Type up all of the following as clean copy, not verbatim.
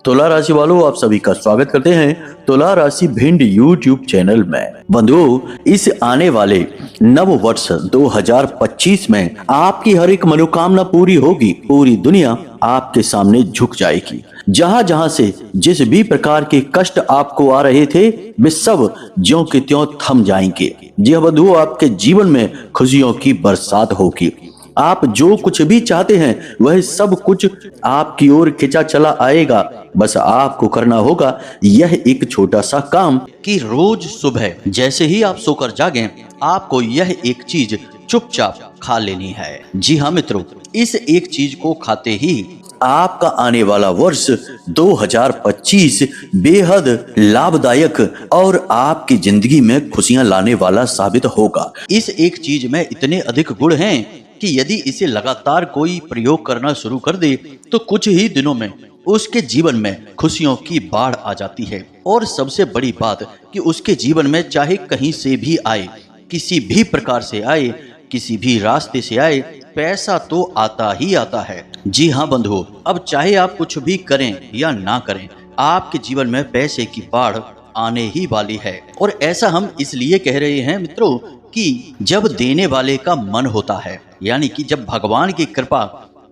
तुला राशि वालों, आप सभी का स्वागत करते हैं तुला राशि भिंड यूट्यूब चैनल में। बंधुओं, इस आने वाले नव वर्ष 2025 में आपकी हर एक मनोकामना पूरी होगी। पूरी दुनिया आपके सामने झुक जाएगी। जहां जहां से जिस भी प्रकार के कष्ट आपको आ रहे थे, वे सब ज्यों के त्यों थम जाएंगे। जी हाँ बंधुओं, आपके जीवन में खुशियों की बरसात होगी। आप जो कुछ भी चाहते हैं वह सब कुछ आपकी ओर खिंचा चला आएगा। बस आपको करना होगा यह एक छोटा सा काम कि रोज सुबह जैसे ही आप सोकर जागें, आपको यह एक चीज चुपचाप खा लेनी है। जी हाँ मित्रों, इस एक चीज को खाते ही आपका आने वाला वर्ष 2025 बेहद लाभदायक और आपकी जिंदगी में खुशियां लाने वाला साबित होगा। इस एक चीज में इतने अधिक गुण हैं कि यदि इसे लगातार कोई प्रयोग करना शुरू कर दे तो कुछ ही दिनों में उसके जीवन में खुशियों की बाढ़ आ जाती है। और सबसे बड़ी बात कि उसके जीवन में चाहे कहीं से भी आए, किसी भी प्रकार से आए, किसी भी रास्ते से आए, पैसा तो आता ही आता है। जी हाँ बंधुओं, अब चाहे आप कुछ भी करें या ना करें, आपके जीवन में पैसे की बाढ़ आने ही वाली है। और ऐसा हम इसलिए कह रहे हैं मित्रों कि जब देने वाले का मन होता है, यानी कि जब भगवान की कृपा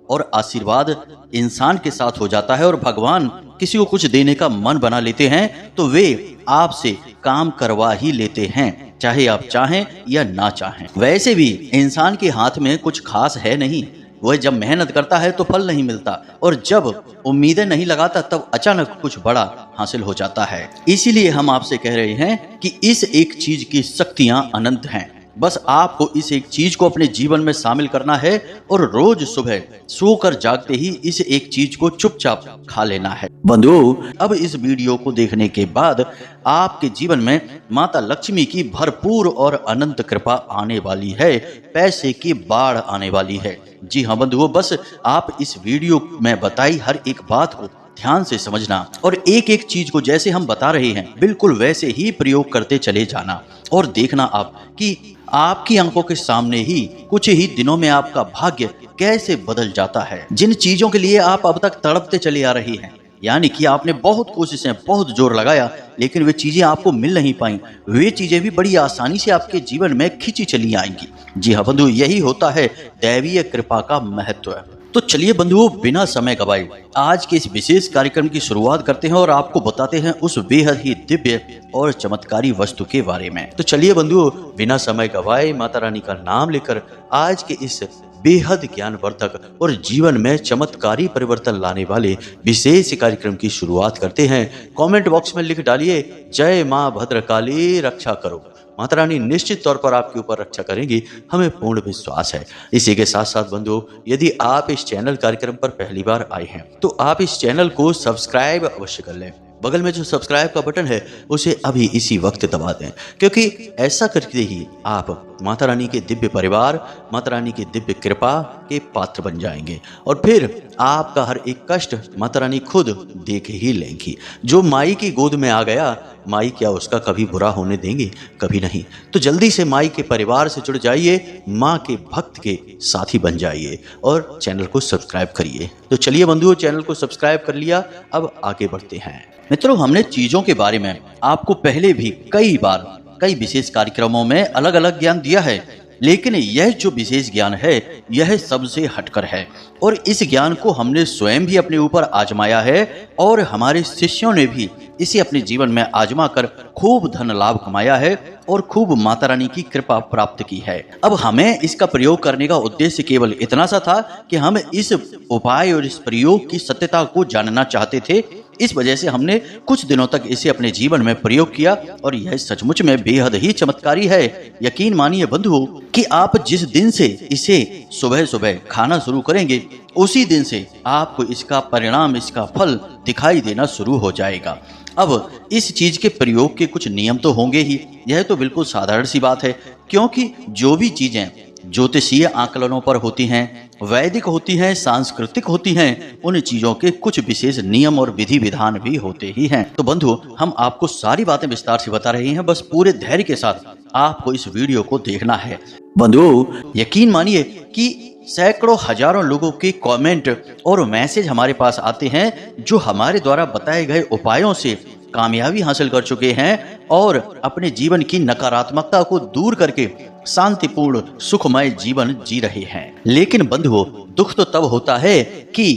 और आशीर्वाद इंसान के साथ हो जाता है और भगवान किसी को कुछ देने का मन बना लेते हैं, तो वे आपसे काम करवा ही लेते हैं, चाहे आप चाहें या ना चाहें। वैसे भी इंसान के हाथ में कुछ खास है नहीं। वह जब मेहनत करता है तो फल नहीं मिलता, और जब उम्मीदें नहीं लगाता तब अचानक कुछ बड़ा हासिल हो जाता है। इसीलिए हम आपसे कह रहे हैं कि इस एक चीज की शक्तियां अनंत हैं। बस आपको इस एक चीज को अपने जीवन में शामिल करना है और रोज सुबह सोकर जागते ही इस एक चीज को चुपचाप खा लेना है। बंधुओं, अब इस वीडियो को देखने के बाद आपके जीवन में माता लक्ष्मी की भरपूर और अनंत कृपा आने वाली है। पैसे की बाढ़ आने वाली है। जी हाँ बंधुओं, बस आप इस वीडियो में बताई हर एक बात को ध्यान से समझना और एक एक चीज को जैसे हम बता रहे हैं बिल्कुल वैसे ही प्रयोग करते चले जाना। और देखना आप कि आपकी आंखों के सामने ही कुछ ही दिनों में आपका भाग्य कैसे बदल जाता है। जिन चीजों के लिए आप अब तक तड़पते चले आ रही हैं, यानी कि आपने बहुत कोशिशें, बहुत जोर लगाया, लेकिन वे चीजें आपको मिल नहीं पाई, वे चीजें भी बड़ी आसानी से आपके जीवन में खींची चली आएंगी। जी हाँ बंधु, यही होता है दैवीय कृपा का महत्व। तो चलिए बंधुओं, बिना समय गवाए आज के इस विशेष कार्यक्रम की शुरुआत करते हैं और आपको बताते हैं उस बेहद ही दिव्य और चमत्कारी वस्तु के बारे में। तो चलिए बंधुओं, बिना समय गवाए माता रानी का नाम लेकर आज के इस बेहद ज्ञानवर्धक और जीवन में चमत्कारी परिवर्तन लाने वाले विशेष कार्यक्रम की शुरुआत करते हैं। कमेंट बॉक्स में लिख डालिए, जय मां भद्रकाली रक्षा करो। माता रानी निश्चित तौर पर आपके ऊपर रक्षा करेंगी, हमें पूर्ण विश्वास है। इसी के साथ साथ बंधुओं, यदि आप इस चैनल कार्यक्रम पर पहली बार आए हैं तो आप इस चैनल को सब्सक्राइब अवश्य कर लें। बगल में जो सब्सक्राइब का बटन है उसे अभी इसी वक्त दबा दें, क्योंकि ऐसा करके ही आप माता रानी के दिव्य परिवार, माता रानी की दिव्य कृपा के पात्र बन जाएंगे और फिर आपका हर एक कष्ट माता रानी खुद देख ही लेंगी। जो माई की गोद में आ गया, माई क्या उसका कभी बुरा होने देंगे? कभी नहीं। तो जल्दी से माई के परिवार से जुड़ जाइए, माँ के भक्त के साथी बन जाइए और चैनल को सब्सक्राइब करिए। तो चलिए बंधुओं, चैनल को सब्सक्राइब कर लिया, अब आगे बढ़ते हैं। मित्रों, हमने चीजों के बारे में आपको पहले भी कई बार कई विशेष कार्यक्रमों में अलग अलग ज्ञान दिया है, लेकिन यह जो विशेष ज्ञान है यह सबसे हटकर है और इस ज्ञान को हमने स्वयं भी अपने ऊपर आजमाया है और हमारे शिष्यों ने भी इसे अपने जीवन में आजमा कर खूब धन लाभ कमाया है और खूब माता रानी की कृपा प्राप्त की है। अब हमें इसका प्रयोग करने का उद्देश्य केवल इतना सा था कि हम इस उपाय और इस प्रयोग की सत्यता को जानना चाहते थे। इस वजह से हमने कुछ दिनों तक इसे अपने जीवन में प्रयोग किया और यह सचमुच में बेहद ही चमत्कारी है। यकीन मानिए बंधुओं कि आप जिस दिन से इसे सुबह सुबह खाना शुरू करेंगे उसी दिन से आपको इसका परिणाम, इसका फल दिखाई देना शुरू हो जाएगा। अब इस चीज के प्रयोग के कुछ नियम तो होंगे ही, यह तो बिल्कुल साधारण सी बात है, क्योंकि जो भी चीजें ज्योतिषीय आकलनों पर होती हैं, वैदिक होती हैं, सांस्कृतिक होती हैं, उन चीजों के कुछ विशेष नियम और विधि विधान भी होते ही हैं। तो बंधु, हम आपको सारी बातें विस्तार से बता रहे हैं, बस पूरे धैर्य के साथ आपको इस वीडियो को देखना है। बंधु, यकीन मानिए कि सैकड़ों हजारों लोगों के कमेंट और मैसेज हमारे पास आते हैं जो हमारे द्वारा बताए गए उपायों से कामयाबी हासिल कर चुके हैं और अपने जीवन की नकारात्मकता को दूर करके शांतिपूर्ण सुखमय जीवन जी रहे हैं। लेकिन बंधुओं, दुख तो तब होता है कि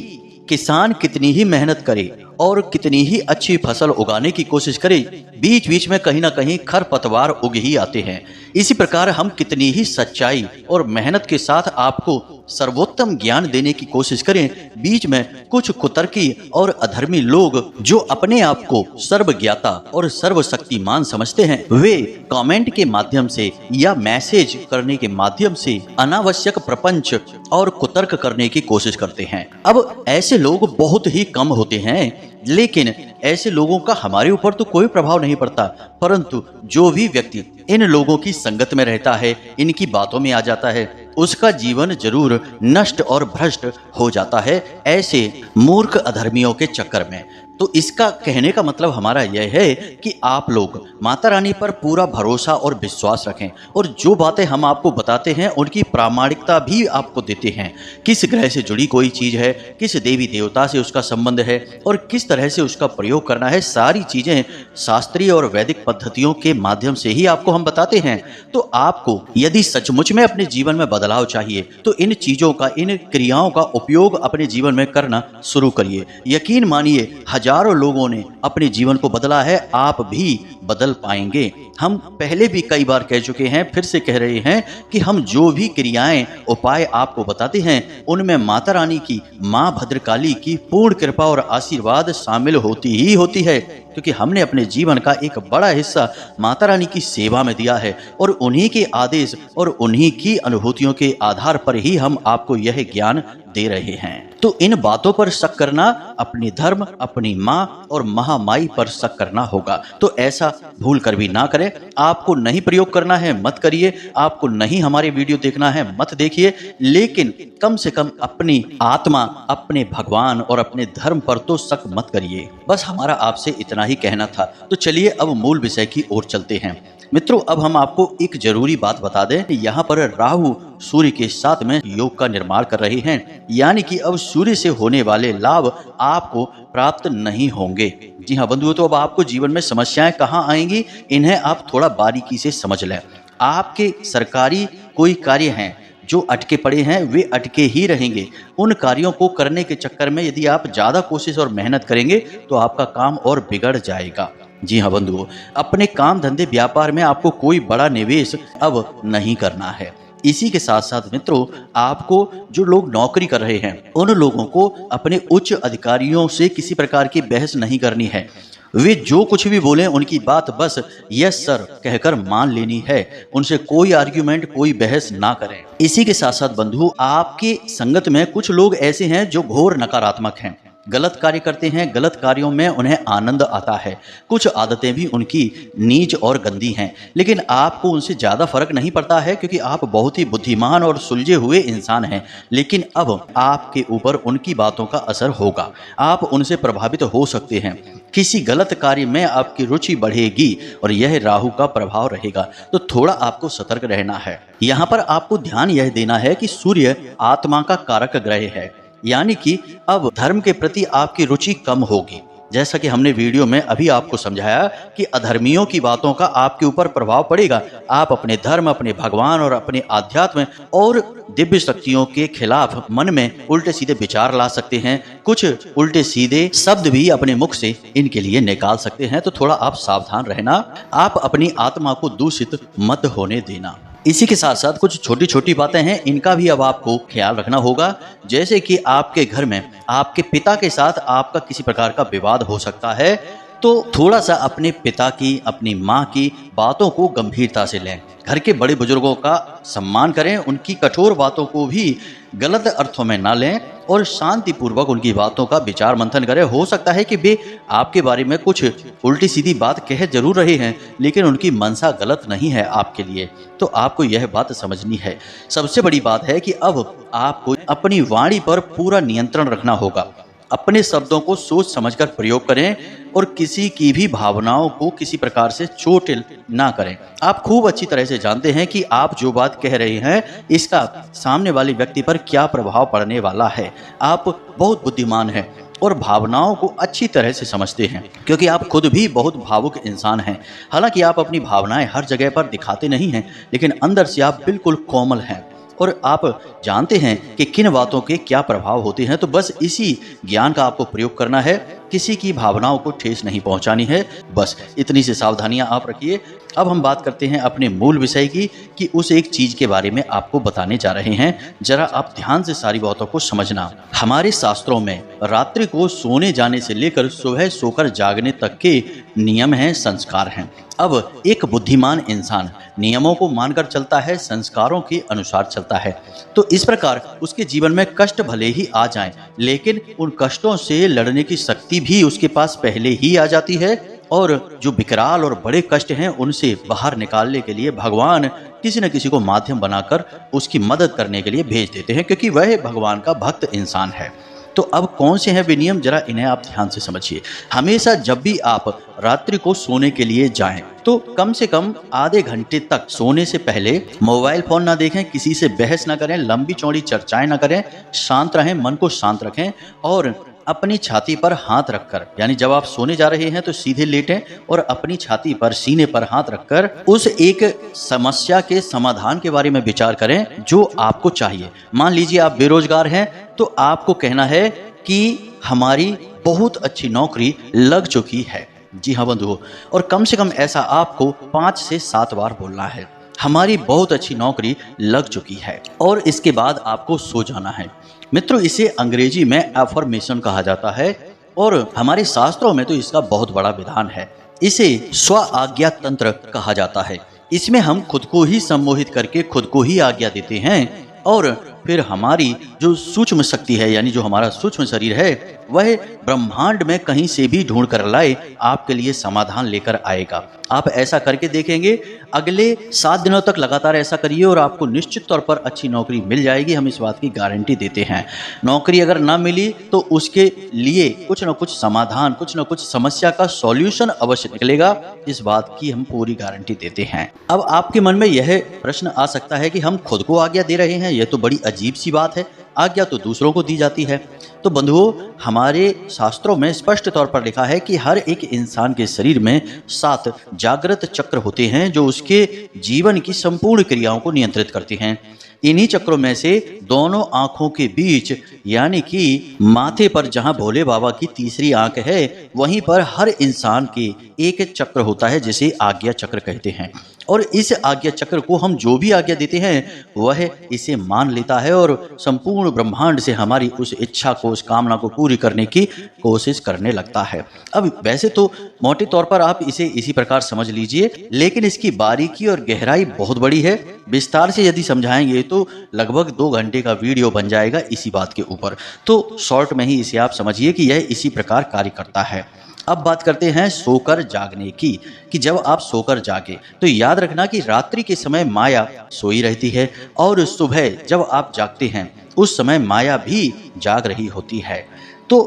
किसान कितनी ही मेहनत करे और कितनी ही अच्छी फसल उगाने की कोशिश करे, बीच बीच में कहीं ना कहीं खरपतवार उग ही आते हैं। इसी प्रकार हम कितनी ही सच्चाई और मेहनत के साथ आपको सर्वोत्तम ज्ञान देने की कोशिश करें, बीच में कुछ कुतर्की और अधर्मी लोग जो अपने आप को सर्वज्ञाता और सर्वशक्तिमान समझते हैं, वे कमेंट के माध्यम से या मैसेज करने के माध्यम से अनावश्यक प्रपंच और कुतर्क करने की कोशिश करते हैं। अब ऐसे लोग बहुत ही कम होते हैं, लेकिन ऐसे लोगों का हमारे ऊपर तो कोई प्रभाव नहीं पड़ता, परंतु जो भी व्यक्ति इन लोगों की संगत में रहता है, इनकी बातों में आ जाता है, उसका जीवन जरूर नष्ट और भ्रष्ट हो जाता है ऐसे मूर्ख अधर्मियों के चक्कर में। तो इसका कहने का मतलब हमारा यह है कि आप लोग माता रानी पर पूरा भरोसा और विश्वास रखें और जो बातें हम आपको बताते हैं उनकी प्रामाणिकता भी आपको देते हैं। किस ग्रह से जुड़ी कोई चीज़ है, किस देवी देवता से उसका संबंध है और किस तरह से उसका प्रयोग करना है, सारी चीज़ें शास्त्रीय और वैदिक पद्धतियों के माध्यम से ही आपको हम बताते हैं। तो आपको यदि सचमुच में अपने जीवन में बदलाव चाहिए तो इन चीज़ों का, इन क्रियाओं का उपयोग अपने जीवन में करना शुरू करिए। यकीन मानिए, हजारों लोगों ने अपने जीवन को बदला है, आप भी बदल पाएंगे। हम पहले भी कई बार कह चुके हैं, फिर से कह रहे हैं कि हम जो भी क्रियाएं, उपाय आपको बताते हैं, उनमें माता रानी की, मां भद्रकाली की पूर्ण कृपा और आशीर्वाद शामिल होती ही होती है, क्योंकि हमने अपने जीवन का एक बड़ा हिस्सा माता रानी की सेवा में दिया है और उन्हीं के आदेश और उन्हीं की अनुभूतियों के आधार पर ही हम आपको यह ज्ञान दे रहे हैं। तो इन बातों पर शक करना अपने धर्म, अपनी माँ और महामाई पर शक करना होगा। तो ऐसा भूल कर भी ना करें। आपको नहीं प्रयोग करना है मत करिए, आपको नहीं हमारे वीडियो देखना है मत देखिए, लेकिन कम से कम अपनी आत्मा, अपने भगवान और अपने धर्म पर तो शक मत करिए। बस हमारा आपसे इतना ही कहना था। तो चलिए अब मूल विषय की ओर चलते हैं। मित्रों, अब हम आपको एक जरूरी बात बता दें, यहाँ पर राहु सूर्य के साथ में योग का निर्माण कर रहे हैं, यानी कि अब सूर्य से होने वाले लाभ आपको प्राप्त नहीं होंगे। जी हाँ बंधुओं, तो अब आपको जीवन में समस्याएं कहाँ आएंगी, इन्हें आप थोड़ा बारीकी से समझ लें। आपके सरकारी कोई कार्य हैं जो अटके पड़े हैं, वे अटके ही रहेंगे। उन कार्यों को करने के चक्कर में यदि आप ज़्यादा कोशिश और मेहनत करेंगे तो आपका काम और बिगड़ जाएगा। जी हाँ बंधुओं, अपने काम धंधे व्यापार में आपको कोई बड़ा निवेश अब नहीं करना है। इसी के साथ साथ मित्रों, आपको जो लोग नौकरी कर रहे हैं उन लोगों को अपने उच्च अधिकारियों से किसी प्रकार की बहस नहीं करनी है। वे जो कुछ भी बोले उनकी बात बस यस सर कहकर मान लेनी है, उनसे कोई आर्ग्यूमेंट, कोई बहस ना करें। इसी के साथ साथ बंधु, आपके संगत में कुछ लोग ऐसे हैं जो घोर नकारात्मक हैं, गलत कार्य करते हैं, गलत कार्यों में उन्हें आनंद आता है। कुछ आदतें भी उनकी नीच और गंदी हैं, लेकिन आपको उनसे ज़्यादा फर्क नहीं पड़ता है क्योंकि आप बहुत ही बुद्धिमान और सुलझे हुए इंसान हैं। लेकिन अब आपके ऊपर उनकी बातों का असर होगा, आप उनसे प्रभावित हो सकते हैं। किसी गलत कार्य में आपकी रुचि बढ़ेगी और यह राहु का प्रभाव रहेगा, तो थोड़ा आपको सतर्क रहना है। यहाँ पर आपको ध्यान यह देना है कि सूर्य आत्मा का कारक ग्रह है, यानी कि अब धर्म के प्रति आपकी रुचि कम होगी। जैसा कि हमने वीडियो में अभी आपको समझाया कि अधर्मियों की बातों का आपके ऊपर प्रभाव पड़ेगा। आप अपने धर्म, अपने भगवान और अपने आध्यात्म और दिव्य शक्तियों के खिलाफ मन में उल्टे सीधे विचार ला सकते हैं, कुछ उल्टे सीधे शब्द भी अपने मुख से इनके लिए निकाल सकते हैं। तो थोड़ा आप सावधान रहना, आप अपनी आत्मा को दूषित मत होने देना। इसी के साथ साथ कुछ छोटी छोटी बातें हैं, इनका भी अब आपको ख्याल रखना होगा। जैसे कि आपके घर में आपके पिता के साथ आपका किसी प्रकार का विवाद हो सकता है, तो थोड़ा सा अपने पिता की, अपनी माँ की बातों को गंभीरता से लें। घर के बड़े बुजुर्गों का सम्मान करें, उनकी कठोर बातों को भी गलत अर्थों में ना लें और शांतिपूर्वक उनकी बातों का विचार मंथन करें। हो सकता है कि वे आपके बारे में कुछ उल्टी सीधी बात कह जरूर रहे हैं, लेकिन उनकी मनसा गलत नहीं है आपके लिए, तो आपको यह बात समझनी है। सबसे बड़ी बात है कि अब आपको अपनी वाणी पर पूरा नियंत्रण रखना होगा। अपने शब्दों को सोच समझकर प्रयोग करें और किसी की भी भावनाओं को किसी प्रकार से चोट ना करें। आप खूब अच्छी तरह से जानते हैं कि आप जो बात कह रहे हैं इसका सामने वाले व्यक्ति पर क्या प्रभाव पड़ने वाला है। आप बहुत बुद्धिमान हैं और भावनाओं को अच्छी तरह से समझते हैं, क्योंकि आप खुद भी बहुत भावुक इंसान हैं। हालांकि आप अपनी भावनाएं हर जगह पर दिखाते नहीं हैं, लेकिन अंदर से आप बिल्कुल कोमल हैं और आप जानते हैं कि किन बातों के क्या प्रभाव होते हैं। तो बस इसी ज्ञान का आपको प्रयोग करना है, किसी की भावनाओं को ठेस नहीं पहुंचानी है। बस इतनी सी सावधानियां आप रखिए। अब हम बात करते हैं अपने मूल विषय की, कि उस एक चीज के बारे में आपको बताने जा रहे हैं। जरा आप ध्यान से सारी बातों को समझना। हमारे शास्त्रों में रात्रि को सोने जाने से लेकर सुबह सोकर जागने तक के नियम हैं, संस्कार हैं। अब एक बुद्धिमान इंसान नियमों को मानकर चलता है, संस्कारों के अनुसार चलता है, तो इस प्रकार उसके जीवन में कष्ट भले ही आ जाएं, लेकिन उन कष्टों से लड़ने की शक्ति भी उसके पास पहले ही आ जाती है। और जो विकराल और बड़े कष्ट हैं उनसे बाहर निकालने के लिए भगवान किसी न किसी को माध्यम बनाकर उसकी मदद करने के लिए भेज देते हैं, क्योंकि वह भगवान का भक्त इंसान है। तो अब कौन से हैं वे नियम, जरा इन्हें आप ध्यान से समझिए। हमेशा जब भी आप रात्रि को सोने के लिए जाएं तो कम से कम आधे घंटे तक सोने से पहले मोबाइल फोन ना देखें, किसी से बहस ना करें, लंबी चौड़ी चर्चाएं ना करें, शांत रहें, मन को शांत रखें और अपनी छाती पर हाथ रखकर, यानी जब आप सोने जा रहे हैं तो सीधे लेटें और अपनी छाती पर, सीने पर हाथ रखकर उस एक समस्या के समाधान के बारे में विचार करें जो आपको चाहिए। मान लीजिए आप बेरोजगार हैं तो आपको कहना है कि हमारी बहुत अच्छी नौकरी लग चुकी है। जी हाँ बंधुओं, और कम से कम ऐसा आपको 5 से 7 बार बोलना है, हमारी बहुत अच्छी नौकरी लग चुकी है। और इसके बाद आपको सो जाना है। मित्रों, इसे अंग्रेजी में एफर्मेशन कहा जाता है और हमारे शास्त्रों में तो इसका बहुत बड़ा विधान है। इसे स्व आज्ञा तंत्र कहा जाता है। इसमें हम खुद को ही सम्मोहित करके खुद को ही आज्ञा देते हैं और फिर हमारी जो सूक्ष्म शक्ति है, यानी जो हमारा सूक्ष्म शरीर है, वह ब्रह्मांड में कहीं से भी ढूंढ कर लाए आपके लिए समाधान लेकर आएगा। आप ऐसा करके देखेंगे, अगले 7 दिनों तक लगातार ऐसा करिए और आपको निश्चित तौर पर अच्छी नौकरी मिल जाएगी। हम इस बात की गारंटी देते हैं। नौकरी अगर ना मिली तो उसके लिए कुछ न कुछ समाधान, कुछ न कुछ समस्या का सॉल्यूशन अवश्य निकलेगा। इस बात की हम पूरी गारंटी देते हैं। अब आपके मन में यह प्रश्न आ सकता है कि हम खुद को आज्ञा दे रहे हैं, यह तो बड़ी अजीब सी बात है, आज्ञा तो दूसरों को दी जाती है। तो बंधुओं, हमारे शास्त्रों में स्पष्ट तौर पर लिखा है कि हर एक इंसान के शरीर में 7 जागृत चक्र होते हैं जो उसके जीवन की संपूर्ण क्रियाओं को नियंत्रित करते हैं। इन्हीं चक्रों में से दोनों आंखों के बीच, यानी कि माथे पर जहां भोले बाबा की तीसरी आंख है, वहीं पर हर इंसान के एक चक्र होता है जिसे आज्ञा चक्र कहते हैं। और इस आज्ञा चक्र को हम जो भी आज्ञा देते हैं वह इसे मान लेता है और संपूर्ण ब्रह्मांड से हमारी उस इच्छा को, उस कामना को पूरी करने की कोशिश करने लगता है। अब वैसे तो मोटे तौर पर आप इसे इसी प्रकार समझ लीजिए, लेकिन इसकी बारीकी और गहराई बहुत बड़ी है। विस्तार से यदि समझाएंगे तो लगभग 2 घंटे का वीडियो बन जाएगा इसी बात के ऊपर। तो शॉर्ट में ही इसे आप समझिए कि यह इसी प्रकार कार्य करता है। अब बात करते हैं सोकर जागने की, कि जब आप सोकर जागे तो याद रखना कि रात्रि के समय माया सोई रहती है और सुबह जब आप जागते हैं उस समय माया भी जाग रही होती है। तो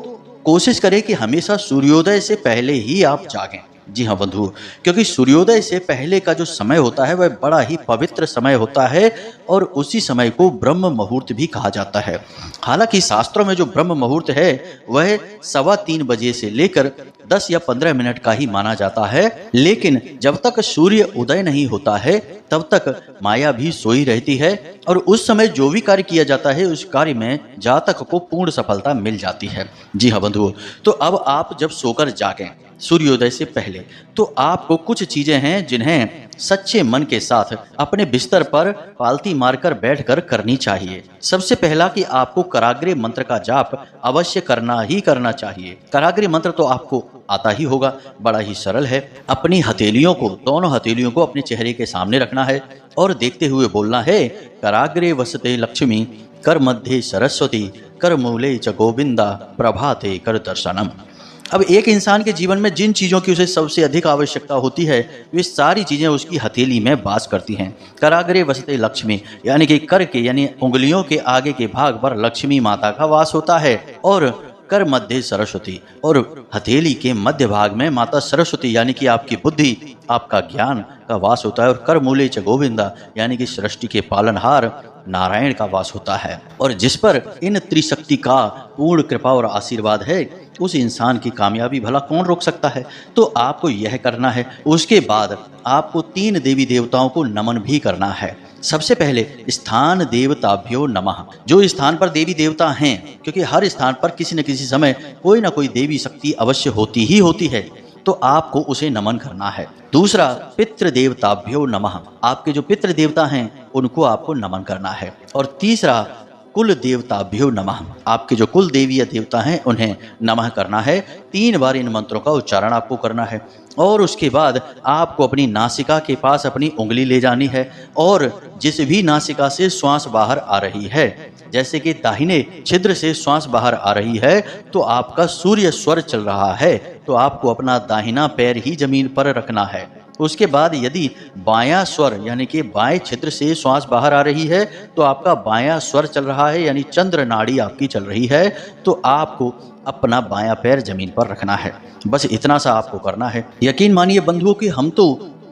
कोशिश करें कि हमेशा सूर्योदय से पहले ही आप जागें। जी हाँ बंधु, क्योंकि सूर्योदय से पहले का जो समय होता है वह बड़ा ही पवित्र समय होता है और उसी समय को ब्रह्म मुहूर्त भी कहा जाता है। हालांकि शास्त्रों में जो ब्रह्म मुहूर्त है वह 3:15 बजे से लेकर 10 या 15 मिनट का ही माना जाता है, लेकिन जब तक सूर्य उदय नहीं होता है तब तक माया भी सोई रहती है और उस समय जो भी कार्य किया जाता है उस कार्य में जातक को पूर्ण सफलता मिल जाती है। जी हाँ बंधुओं, तो अब आप जब सोकर जागें सूर्योदय से पहले, तो आपको कुछ चीजें हैं जिन्हें सच्चे मन के साथ अपने बिस्तर पर पालती मारकर बैठकर करनी चाहिए। सबसे पहला कि आपको कराग्रे मंत्र का जाप अवश्य करना ही करना चाहिए। कराग्रे मंत्र तो आपको आता ही होगा, बड़ा ही सरल है। अपनी हथेलियों को, दोनों हथेलियों को अपने चेहरे के सामने रखना है और देखते हुए बोलना है, कराग्रे वसते लक्ष्मी, कर मध्य सरस्वती, कर मूले च गोविंदा, प्रभाते कर दर्शनम। अब एक इंसान के जीवन में जिन चीज़ों की उसे सबसे अधिक आवश्यकता होती है वे सारी चीज़ें उसकी हथेली में वास करती हैं। कराग्रे वसते लक्ष्मी, यानी कि कर के, यानी उंगलियों के आगे के भाग पर लक्ष्मी माता का वास होता है और कर मध्य सरस्वती, और हथेली के मध्य भाग में माता सरस्वती यानी कि आपकी बुद्धि, आपका ज्ञान का वास होता है। और कर मूले च गोविंदा यानी कि सृष्टि के पालनहार नारायण का वास होता है। और जिस पर इन त्रिशक्ति का पूर्ण कृपा और आशीर्वाद है, उस इंसान की कामयाबी भला कौन रोक सकता है। तो आपको यह करना है। उसके बाद आपको 3 देवी देवताओं को नमन भी करना है। सबसे पहले स्थान देवताभ्यो नमः। जो स्थान पर देवी देवता हैं, क्योंकि हर स्थान पर किसी न किसी समय कोई ना कोई देवी शक्ति अवश्य होती ही होती है, तो आपको उसे नमन करना है। दूसरा, पितृ देवताभ्यो नमः। आपके जो पितृ देवता हैं उनको आपको नमन करना है। और तीसरा, कुल देवताभ्यो नमः। आपके जो कुल देवी या देवता हैं उन्हें नमः करना है। 3 बार इन मंत्रों का उच्चारण आपको करना है। और उसके बाद आपको अपनी नासिका के पास अपनी उंगली ले जानी है, और जिस भी नासिका से श्वास बाहर आ रही है, जैसे कि दाहिने छिद्र से श्वास बाहर आ रही है तो आपका सूर्य स्वर चल रहा है, तो आपको अपना दाहिना पैर ही जमीन पर रखना है। उसके बाद यदि बायां स्वर यानी कि बाएं छिद्र से श्वास बाहर आ रही है तो आपका बायां स्वर चल रहा है, यानी चंद्र नाड़ी आपकी चल रही है, तो आपको अपना बायां पैर जमीन पर रखना है। बस इतना सा आपको करना है। यकीन मानिए बंधुओं कि हम तो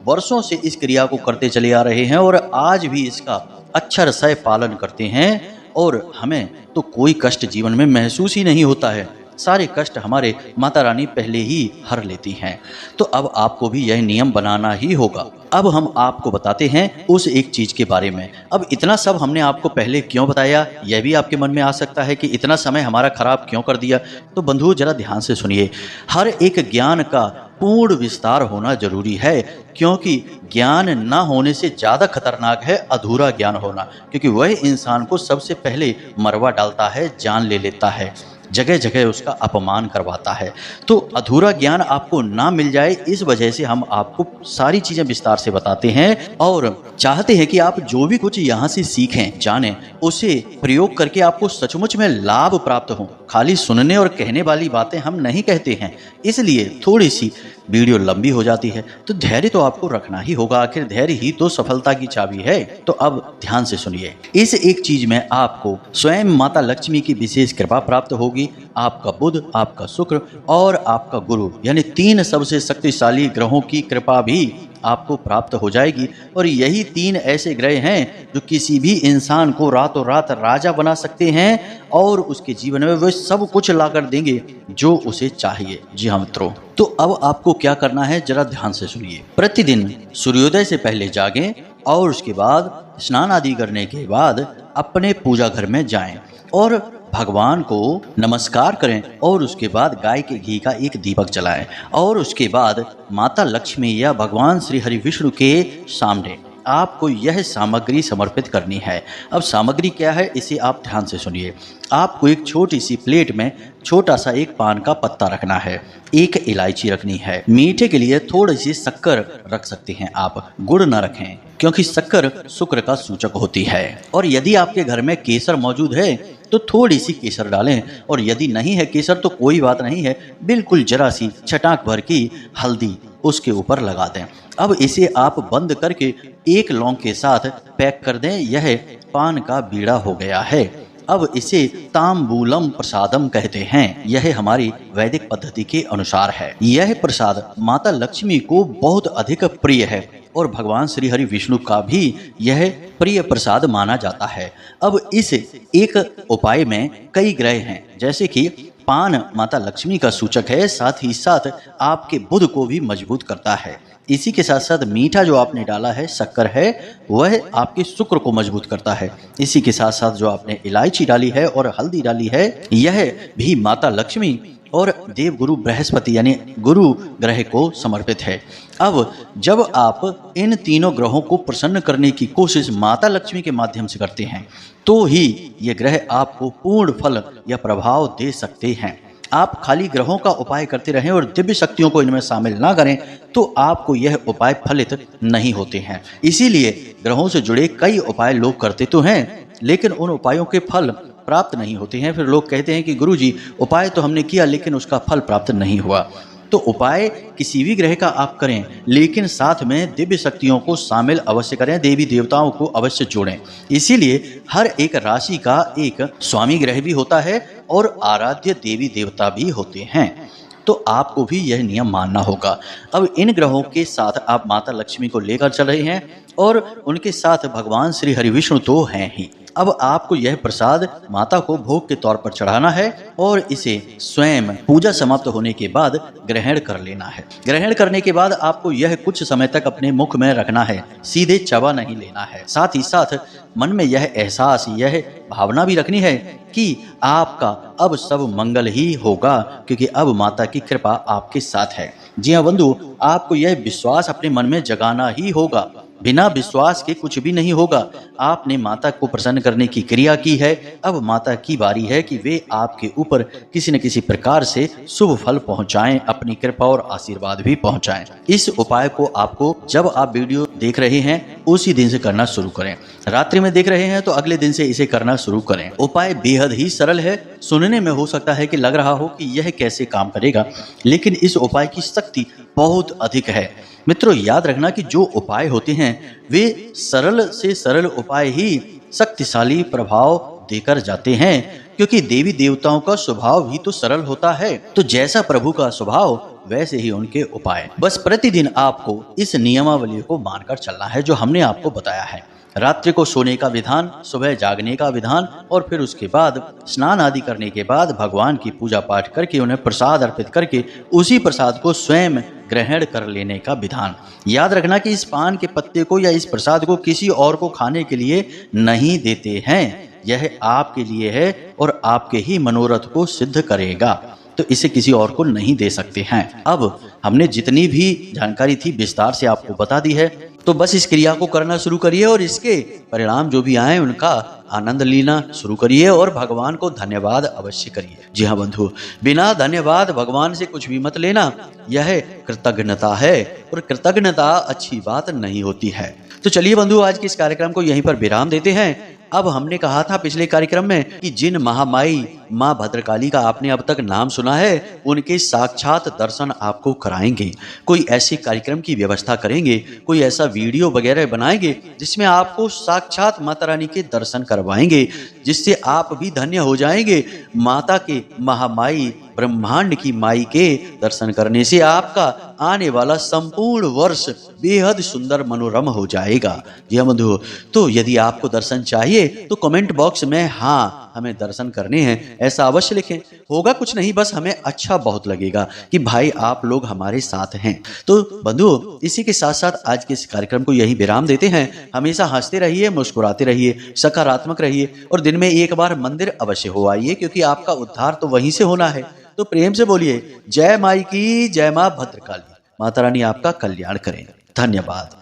वर्षों से इस क्रिया को करते चले आ रहे हैं और आज भी इसका अक्षर सह पालन करते हैं, और हमें तो कोई कष्ट जीवन में महसूस ही नहीं होता है। सारे कष्ट हमारे माता रानी पहले ही हर लेती हैं। तो अब आपको भी यह नियम बनाना ही होगा। अब हम आपको बताते हैं उस एक चीज के बारे में। अब इतना सब हमने आपको पहले क्यों बताया, यह भी आपके मन में आ सकता है कि इतना समय हमारा खराब क्यों कर दिया। तो बंधुओं जरा ध्यान से सुनिए। हर एक ज्ञान का पूर्ण विस्तार होना जरूरी है, क्योंकि ज्ञान न होने से ज़्यादा खतरनाक है अधूरा ज्ञान होना, क्योंकि वह इंसान को सबसे पहले मरवा डालता है, जान ले लेता है, जगह जगह उसका अपमान करवाता है। तो अधूरा ज्ञान आपको ना मिल जाए, इस वजह से हम आपको सारी चीज़ें विस्तार से बताते हैं और चाहते हैं कि आप जो भी कुछ यहाँ से सीखें, जानें, उसे प्रयोग करके आपको सचमुच में लाभ प्राप्त हो। खाली सुनने और कहने वाली बातें हम नहीं कहते हैं, इसलिए थोड़ी सी वीडियो लंबी हो जाती है। तो धैर्य तो आपको रखना ही होगा, आखिर धैर्य ही तो सफलता की चाबी है। तो अब ध्यान से सुनिए। इस एक चीज में आपको स्वयं माता लक्ष्मी की विशेष कृपा प्राप्त होगी। आपका बुध, आपका शुक्र और आपका गुरु, यानी 3 सबसे शक्तिशाली ग्रहों की कृपा भी आपको प्राप्त हो जाएगी। और यही 3 ऐसे ग्रह हैं जो किसी भी इंसान को रातों रात राजा बना सकते हैं और उसके जीवन में वे सब कुछ ला कर देंगे जो उसे चाहिए। जी हाँ मित्रों, तो अब आपको क्या करना है जरा ध्यान से सुनिए। प्रतिदिन सूर्योदय से पहले जागें और उसके बाद स्नान आदि करने के बाद अपने पूजा घर में जाएं और भगवान को नमस्कार करें और उसके बाद गाय के घी का एक दीपक जलाएं और उसके बाद माता लक्ष्मी या भगवान श्री हरि विष्णु के सामने आपको यह सामग्री समर्पित करनी है। अब सामग्री क्या है इसे आप ध्यान से सुनिए। आपको एक छोटी सी प्लेट में छोटा सा एक पान का पत्ता रखना है, एक इलायची रखनी है, मीठे के लिए थोड़ी सी शक्कर रख सकते हैं आप, गुड़ न रखें क्योंकि शक्कर शुक्र का सूचक होती है। और यदि आपके घर में केसर मौजूद है तो थोड़ी सी केसर डालें, और यदि नहीं है केसर तो कोई बात नहीं है, बिल्कुल जरा सी छटाक भर की हल्दी उसके ऊपर लगा दें। अब इसे आप बंद करके एक लौंग के साथ पैक कर दें। यह पान का बीड़ा हो गया है। अब इसे तांबूलम प्रसादम कहते हैं। यह हमारी वैदिक पद्धति के अनुसार है। यह प्रसाद माता लक्ष्मी को बहुत अधिक प्रिय है और भगवान श्री हरि विष्णु का भी यह प्रिय प्रसाद माना जाता है। अब इस एक उपाय में कई ग्रह हैं, जैसे कि पान माता लक्ष्मी का सूचक है, साथ ही साथ आपके बुध को भी मजबूत करता है। इसी के साथ साथ मीठा जो आपने डाला है, शक्कर है, वह आपके शुक्र को मजबूत करता है। इसी के साथ साथ जो आपने इलायची डाली है और हल्दी डाली है, यह भी माता लक्ष्मी और देव गुरु बृहस्पति यानी गुरु ग्रह को समर्पित है। अब जब आप इन तीनों ग्रहों को प्रसन्न करने की कोशिश माता लक्ष्मी के माध्यम से करते हैं तो ही ये ग्रह आपको पूर्ण फल या प्रभाव दे सकते हैं। आप खाली ग्रहों का उपाय करते रहें और दिव्य शक्तियों को इनमें शामिल ना करें तो आपको यह उपाय फलित नहीं होते हैं। इसीलिए ग्रहों से जुड़े कई उपाय लोग करते तो हैं, लेकिन उन उपायों के फल प्राप्त नहीं होते हैं। फिर लोग कहते हैं कि गुरुजी उपाय तो हमने किया लेकिन उसका फल प्राप्त नहीं हुआ। तो उपाय किसी भी ग्रह का आप करें, लेकिन साथ में दिव्य शक्तियों को शामिल अवश्य करें, देवी देवताओं को अवश्य जोड़ें। इसीलिए हर एक राशि का एक स्वामी ग्रह भी होता है और आराध्य देवी देवता भी होते हैं, तो आपको भी यह नियम मानना होगा। अब इन ग्रहों के साथ आप माता लक्ष्मी को लेकर चल रहे हैं और उनके साथ भगवान श्री हरि विष्णु तो हैं ही। अब आपको यह प्रसाद माता को भोग के तौर पर चढ़ाना है और इसे स्वयं पूजा समाप्त होने के बाद ग्रहण कर लेना है। ग्रहण करने के बाद आपको यह कुछ समय तक अपने मुख में रखना है, सीधे चबा नहीं लेना है। साथ ही साथ मन में यह एहसास, यह भावना भी रखनी है कि आपका अब सब मंगल ही होगा, क्योंकि अब माता की कृपा आपके साथ है। जी हाँ बंधु, आपको यह विश्वास अपने मन में जगाना ही होगा। बिना विश्वास के कुछ भी नहीं होगा। आपने माता को प्रसन्न करने की क्रिया की है, अब माता की बारी है कि वे आपके ऊपर किसी न किसी प्रकार से शुभ फल पहुंचाएं, अपनी कृपा और आशीर्वाद भी पहुंचाएं। इस उपाय को आपको जब आप वीडियो देख रहे हैं उसी दिन से करना शुरू करें। रात्रि में देख रहे हैं तो अगले दिन से इसे करना शुरू करें। उपाय बेहद ही सरल है। सुनने में हो सकता है कि लग रहा हो कि यह कैसे काम करेगा, लेकिन इस उपाय की शक्ति बहुत अधिक है। मित्रों, याद रखना कि जो उपाय होते हैं वे सरल से सरल उपाय ही शक्तिशाली प्रभाव देकर जाते हैं, क्योंकि देवी देवताओं का स्वभाव भी तो सरल होता है। तो जैसा प्रभु का स्वभाव वैसे ही उनके उपाय। बस प्रतिदिन आपको इस नियमावली को मानकर चलना है जो हमने आपको बताया है। रात्रि को सोने का विधान, सुबह जागने का विधान और फिर उसके बाद स्नान आदि करने के बाद भगवान की पूजा पाठ करके उन्हें प्रसाद अर्पित करके उसी प्रसाद को स्वयं ग्रहण कर लेने का विधान। याद रखना कि इस पान के पत्ते को या इस प्रसाद को किसी और को खाने के लिए नहीं देते हैं। यह आपके लिए है और आपके ही मनोरथ को सिद्ध करेगा, तो इसे किसी और को नहीं दे सकते हैं। अब हमने जितनी भी जानकारी थी विस्तार से आपको बता दी है, तो बस इस क्रिया को करना शुरू करिए और इसके परिणाम जो भी आए उनका आनंद लेना शुरू करिए और भगवान को धन्यवाद अवश्य करिए। जी हाँ बंधु, बिना धन्यवाद भगवान से कुछ भी मत लेना, यह कृतज्ञता है और कृतज्ञता अच्छी बात नहीं होती है। तो चलिए बंधु, आज के इस कार्यक्रम को यहीं पर विराम देते हैं। अब हमने कहा था पिछले कार्यक्रम में कि जिन महामाई माँ भद्रकाली का आपने अब तक नाम सुना है, उनके साक्षात दर्शन आपको कराएंगे। कोई ऐसे कार्यक्रम की व्यवस्था करेंगे, कोई ऐसा वीडियो वगैरह बनाएंगे जिसमें आपको साक्षात माता रानी के दर्शन करवाएंगे, जिससे आप भी धन्य हो जाएंगे। माता के महामाई ब्रह्मांड की माई के दर्शन करने से आपका आने वाला संपूर्ण वर्ष बेहद सुंदर मनोरम हो जाएगा। जी हाँ बंधु, तो यदि आपको दर्शन चाहिए तो कमेंट बॉक्स में हाँ हमें दर्शन करने हैं ऐसा अवश्य लिखें। होगा कुछ नहीं, बस हमें अच्छा बहुत लगेगा कि भाई आप लोग हमारे साथ हैं। तो बंधु, इसी के साथ साथ आज के इस कार्यक्रम को यही विराम देते हैं। हमेशा हंसते रहिए, मुस्कुराते रहिए, सकारात्मक रहिए और दिन में एक बार मंदिर अवश्य हो आइए, क्योंकि आपका उद्धार तो वहीं से होना है। तो प्रेम से बोलिए जय माई की, जय माँ भद्रकाली। माता रानी आपका कल्याण करें। धन्यवाद।